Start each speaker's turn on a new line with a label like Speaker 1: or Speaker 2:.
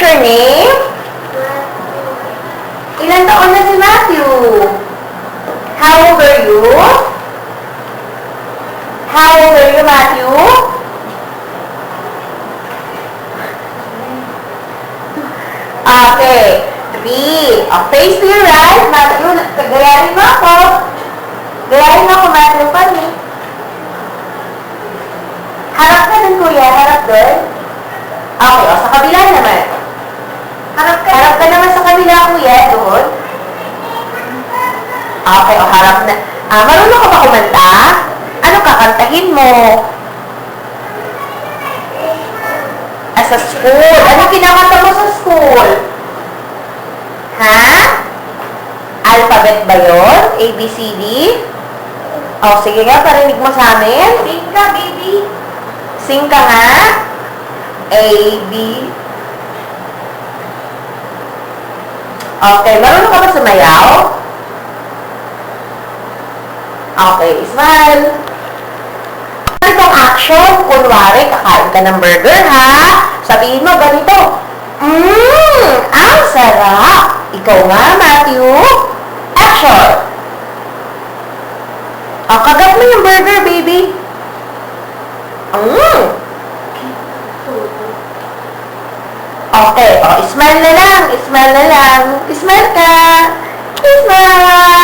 Speaker 1: your name? Ilan taon na si Matthew? How old are you? How old are you, Matthew? Okay. 3. Face to your right. Matthew, gayahin mo ako. Gayahin mo ako, Matthew. Paano? Harap ka dun, kuya. Harap dun. Okay, o, sa kabila naman. Harap ka naman sa kabila, kuya. Doon. Okay, o, harap na. Marunong ka ba kumanta? Ano kakantahin mo? Sa school. Ano kinakanta mo sa school? Ha? Alphabet ba yun? A, B, C, D? O, sige nga, parinig mo sa amin. Sing ka, baby. Sing ka nga. A, B. Okay, marunong ka ba sumayaw? Okay, smile. Itong action, kunwari, kakain ka ng burger, ha? Sabihin mo, ganito. Ang sarap. Ikaw nga, Matthew. Action. O, kagat mo yung burger, baby. Okay, o, smile na lang. Smile na lang. Smile ka. Smile.